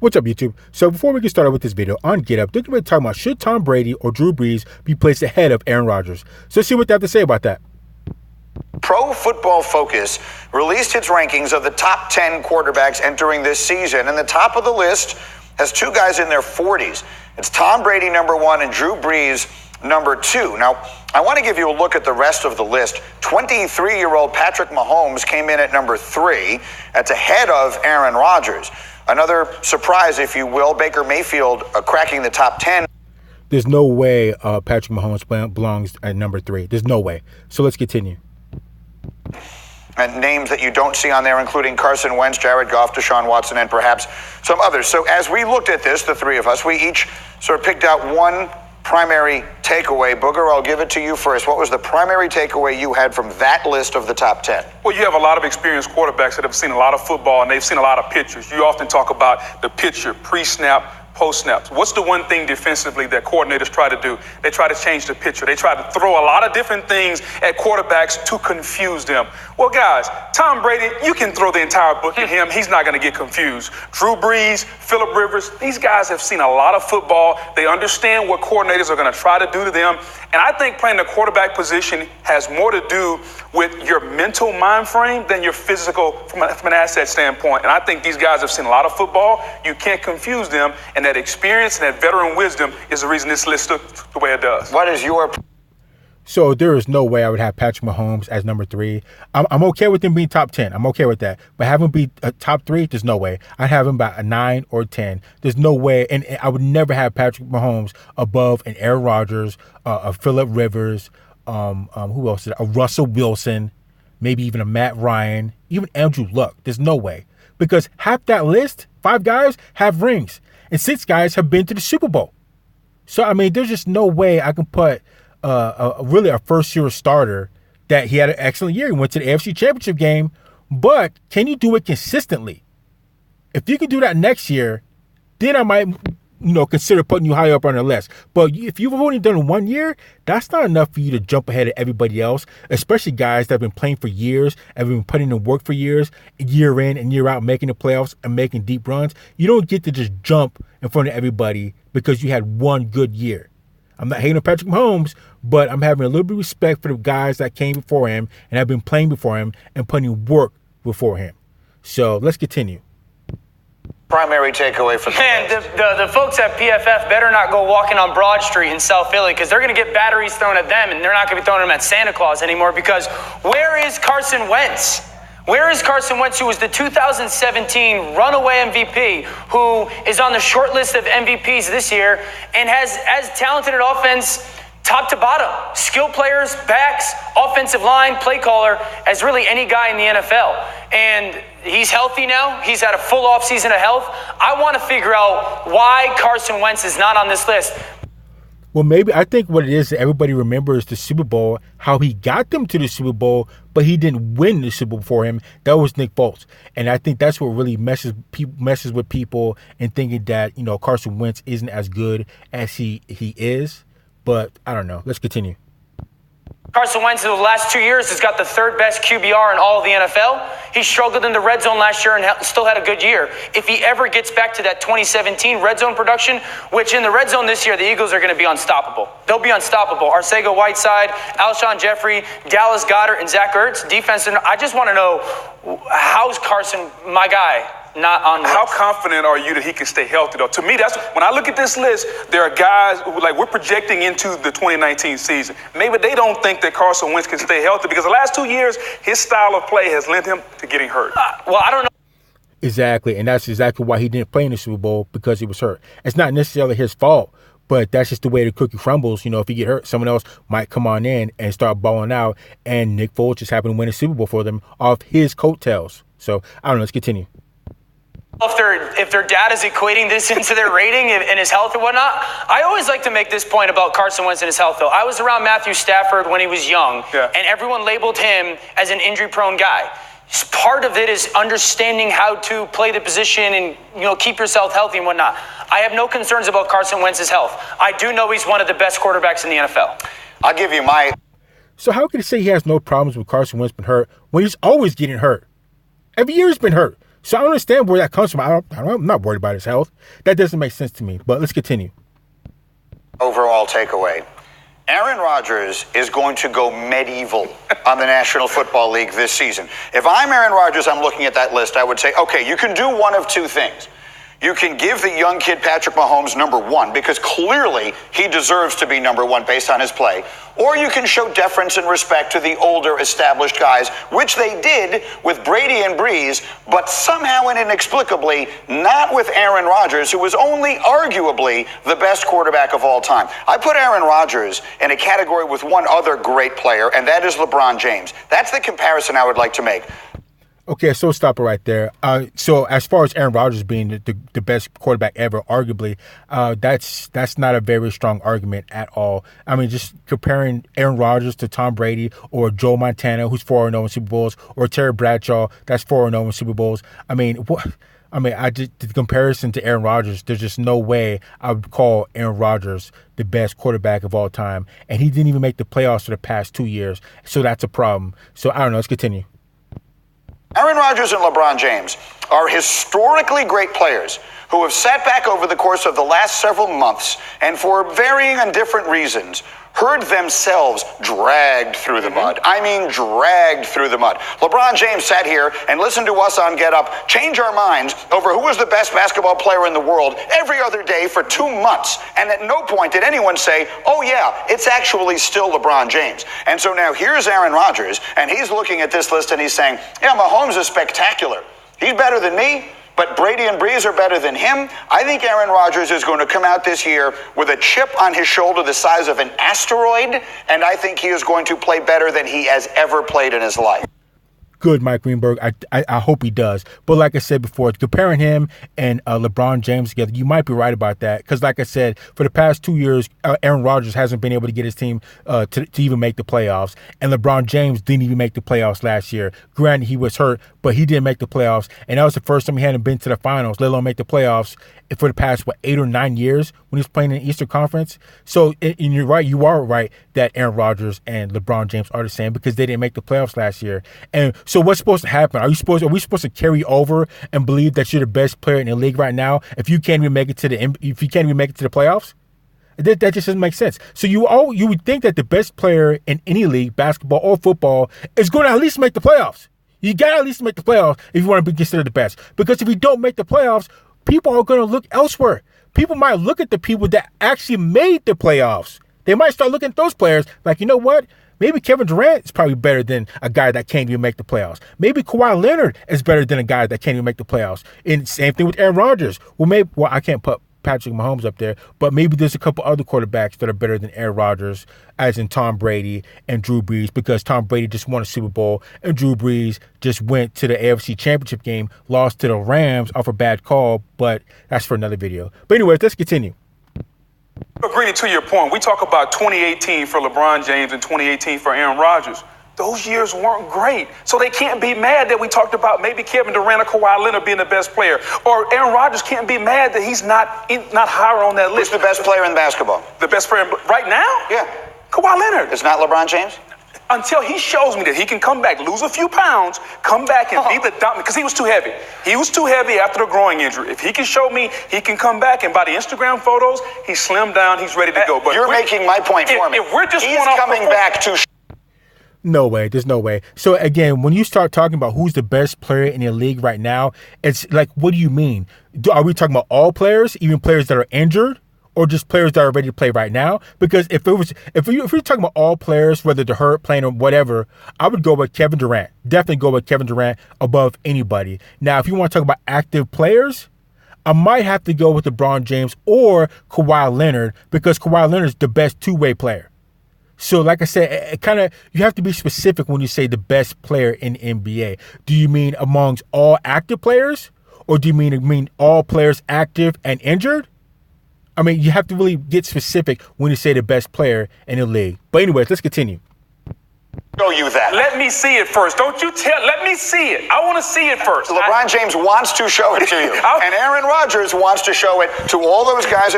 What's up, YouTube? So before we get started with this video, on Get Up, they're going to be talking about should Tom Brady or Drew Brees be placed ahead of Aaron Rodgers. So let's see what they have to say about that. Pro Football Focus released its rankings of the top 10 quarterbacks entering this season, and the top of the list has two guys in their 40s. It's Tom Brady, number 1, and Drew Brees, number 2. Now, I want to give you a look at the rest of the list. 23-year-old Patrick Mahomes came in at number 3. That's ahead of Aaron Rodgers. Another surprise, if you will, Baker Mayfield cracking the top 10. There's no way Patrick Mahomes belongs at number 3. There's no way. So let's continue. And names that you don't see on there, including Carson Wentz, Jared Goff, Deshaun Watson, and perhaps some others. So as we looked at this, the three of us, we each sort of picked out one primary takeaway. Booger, I'll give it to you first. What was the primary takeaway you had from that list of the top 10? Well, you have a lot of experienced quarterbacks that have seen a lot of football, and they've seen a lot of pictures. You often talk about the picture, pre-snap, post-snaps. What's the one thing defensively that coordinators try to do? They try to change the picture. They try to throw a lot of different things at quarterbacks to confuse them. Well, guys, Tom Brady, you can throw the entire book at him. He's not going to get confused. Drew Brees, Phillip Rivers, these guys have seen a lot of football. They understand what coordinators are going to try to do to them. And I think playing the quarterback position has more to do with your mental mind frame than your physical from an asset standpoint. And I think these guys have seen a lot of football. You can't confuse them. And that experience and that veteran wisdom is the reason this list looks the way it does. What is your... So there is no way I would have Patrick Mahomes as number 3. I'm okay with him being top 10. I'm okay with that. But have him be top 3, there's no way. I'd have him about a 9 or 10. There's no way. And I would never have Patrick Mahomes above an Aaron Rodgers, a Phillip Rivers, who else? A Russell Wilson, maybe even a Matt Ryan, even Andrew Luck. There's no way. Because half that list, 5 guys, have rings. And 6 guys have been to the Super Bowl. So, I mean, there's just no way I can put really a first-year starter that he had an excellent year. He went to the AFC Championship game. But can you do it consistently? If you can do that next year, then I might, consider putting you higher up on the list. But if you've only done it 1 year, that's not enough for you to jump ahead of everybody else, especially guys that have been playing for years, have been putting in work for years, year in and year out, making the playoffs and making deep runs. You don't get to just jump in front of everybody because you had one good year. I'm not hating on Patrick Mahomes, but I'm having a little bit of respect for the guys that came before him and have been playing before him and putting work before him. So let's continue. Primary takeaway for the folks at PFF better not go walking on Broad Street in South Philly, because they're going to get batteries thrown at them, and they're not going to be throwing them at Santa Claus anymore, because where is Carson Wentz? Where is Carson Wentz, who was the 2017 runaway MVP, who is on the short list of MVPs this year and has as talented an offense top to bottom, skill players, backs, offensive line, play caller, as really any guy in the NFL. And he's healthy now. He's had a full offseason of health. I want to figure out why Carson Wentz is not on this list. Well, maybe I think what it is that everybody remembers the Super Bowl, how he got them to the Super Bowl, but he didn't win the Super Bowl for him. That was Nick Foles. And I think that's what really messes with people and thinking that, Carson Wentz isn't as good as he is. But I don't know. Let's continue. Carson Wentz in the last 2 years has got the 3rd best QBR in all of the NFL. He struggled in the red zone last year and still had a good year. If he ever gets back to that 2017 red zone production, which in the red zone this year, the Eagles are going to be unstoppable. They'll be unstoppable. Arcega-Whiteside, Alshon Jeffrey, Dallas Goedert, and Zach Ertz, defense. I just want to know, how's Carson, my guy, not on list? How confident are you that he can stay healthy, though? To me, that's when I look at this list, there are guys who, we're projecting into the 2019 season. Maybe they don't think that Carson Wentz can stay healthy because the last 2 years, his style of play has led him to getting hurt. Well, I don't know. Exactly, and that's exactly why he didn't play in the Super Bowl, because he was hurt. It's not necessarily his fault, but that's just the way the cookie crumbles. If you get hurt, someone else might come on in and start balling out, and Nick Foles just happened to win a Super Bowl for them off his coattails. So, I don't know, let's continue. If their dad is equating this into their rating and his health or whatnot, I always like to make this point about Carson Wentz and his health, though. I was around Matthew Stafford when he was young, and everyone labeled him as an injury-prone guy. Part of it is understanding how to play the position and, keep yourself healthy and whatnot. I have no concerns about Carson Wentz's health. I do know he's one of the best quarterbacks in the NFL. I'll give you my... So how can he say he has no problems with Carson Wentz being hurt when he's always getting hurt? Every year he's been hurt. So I don't understand where that comes from. I'm not worried about his health. That doesn't make sense to me. But let's continue. Overall takeaway. Aaron Rodgers is going to go medieval on the National Football League this season. If I'm Aaron Rodgers, I'm looking at that list, I would say, okay, you can do one of two things. You can give the young kid Patrick Mahomes number one, because clearly he deserves to be number one based on his play. Or you can show deference and respect to the older established guys, which they did with Brady and Brees, but somehow and inexplicably not with Aaron Rodgers, who was only arguably the best quarterback of all time. I put Aaron Rodgers in a category with one other great player, and that is LeBron James. That's the comparison I would like to make. Okay, so stop it right there. So as far as Aaron Rodgers being the best quarterback ever, arguably, that's not a very strong argument at all. I mean, just comparing Aaron Rodgers to Tom Brady or Joe Montana, who's 4-0 in Super Bowls, or Terry Bradshaw, that's 4-0 in Super Bowls. I mean, what? I mean, the comparison to Aaron Rodgers, there's just no way I would call Aaron Rodgers the best quarterback of all time. And he didn't even make the playoffs for the past 2 years. So that's a problem. So I don't know. Let's continue. Aaron Rodgers and LeBron James are historically great players who have sat back over the course of the last several months and for varying and different reasons heard themselves dragged through the mud. I mean, dragged through the mud. LeBron James sat here and listened to us on Get Up change our minds over who was the best basketball player in the world every other day for 2 months. And at no point did anyone say, oh yeah, it's actually still LeBron James. And so now here's Aaron Rodgers, and he's looking at this list and he's saying, yeah, Mahomes is spectacular. He's better than me. But Brady and Brees are better than him. I think Aaron Rodgers is going to come out this year with a chip on his shoulder the size of an asteroid, and I think he is going to play better than he has ever played in his life. Good, Mike Greenberg. I hope he does. But like I said before, comparing him and LeBron James together, you might be right about that. Because like I said, for the past 2 years, Aaron Rodgers hasn't been able to get his team to even make the playoffs. And LeBron James didn't even make the playoffs last year. Granted, he was hurt, but he didn't make the playoffs. And that was the first time he hadn't been to the finals, let alone make the playoffs for the past, 8 or 9 years when he was playing in the Eastern Conference. So, and you're right, you are right that Aaron Rodgers and LeBron James are the same because they didn't make the playoffs last year. And so what's supposed to happen? Are we supposed to carry over and believe that you're the best player in the league right now if you can't even make it to the playoffs? That just doesn't make sense. So you would think that the best player in any league, basketball or football, is going to at least make the playoffs. You got to at least make the playoffs if you want to be considered the best. Because if you don't make the playoffs, people are going to look elsewhere. People might look at the people that actually made the playoffs. They might start looking at those players like, you know what? Maybe Kevin Durant is probably better than a guy that can't even make the playoffs. Maybe Kawhi Leonard is better than a guy that can't even make the playoffs. And same thing with Aaron Rodgers. Well, I can't put Patrick Mahomes up there, but maybe there's a couple other quarterbacks that are better than Aaron Rodgers, as in Tom Brady and Drew Brees, because Tom Brady just won a Super Bowl and Drew Brees just went to the AFC Championship game, lost to the Rams off a bad call, but that's for another video. But anyways, let's continue. Agreeing to your point, we talk about 2018 for LeBron James and 2018 for Aaron Rodgers. Those years weren't great. So they can't be mad that we talked about maybe Kevin Durant or Kawhi Leonard being the best player. Or Aaron Rodgers can't be mad that he's not higher on that list. Who's the best player in basketball? The best player right now? Yeah. Kawhi Leonard. It's not LeBron James? Until he shows me that he can come back, lose a few pounds, come back and be the dominant, because he was too heavy. He was too heavy after the groin injury. If he can show me he can come back, and by the Instagram photos, he's slimmed down, he's ready to go. But you're making my point for me. If we're just he's coming back to... No way. There's no way. So again, when you start talking about who's the best player in the league right now, it's like, what do you mean? Are we talking about all players, even players that are injured, or just players that are ready to play right now? Because if you're talking about all players, whether they're hurt, playing, or whatever, I would go with Kevin Durant. Definitely go with Kevin Durant above anybody. Now, if you want to talk about active players, I might have to go with LeBron James or Kawhi Leonard, because Kawhi Leonard is the best two-way player. So, like I said, you have to be specific when you say the best player in the NBA. Do you mean amongst all active players, or do you mean all players active and injured? I mean, you have to really get specific when you say the best player in the league. But anyways, let's continue. Show you that. Let me see it first. Don't you tell. Let me see it. I want to see it first. LeBron James wants to show it to you, and Aaron Rodgers wants to show it to all those guys.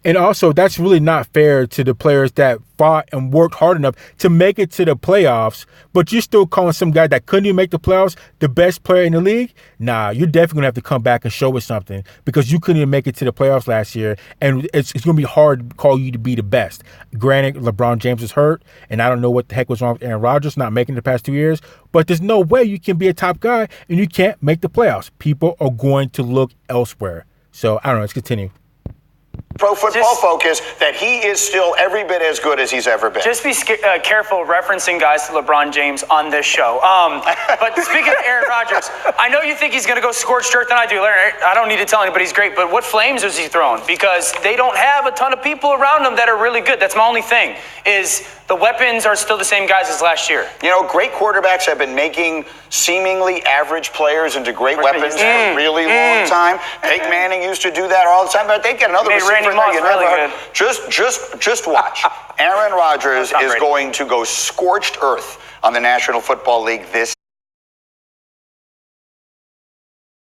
And also, that's really not fair to the players that fought and worked hard enough to make it to the playoffs, but you're still calling some guy that couldn't even make the playoffs the best player in the league? Nah, you're definitely going to have to come back and show us something because you couldn't even make it to the playoffs last year, and it's going to be hard to call you to be the best. Granted, LeBron James is hurt, and I don't know what the heck was wrong with Aaron Rodgers not making the past 2 years, but there's no way you can be a top guy and you can't make the playoffs. People are going to look elsewhere. So, I don't know. Let's continue. Pro Football Focus that he is still every bit as good as he's ever been. Just be careful referencing guys to LeBron James on this show. But speaking of Aaron Rodgers, I know you think he's going to go scorched earth, and I do. I don't need to tell anybody he's great, but what flames is he throwing? Because they don't have a ton of people around him that are really good. That's my only thing, is the weapons are still the same guys as last year. You know, great quarterbacks have been making seemingly average players into great weapons for a really long time. Peyton Manning used to do that all the time, but they get another receiver. Really Just watch. Aaron Rodgers is going to go scorched earth on the National Football League this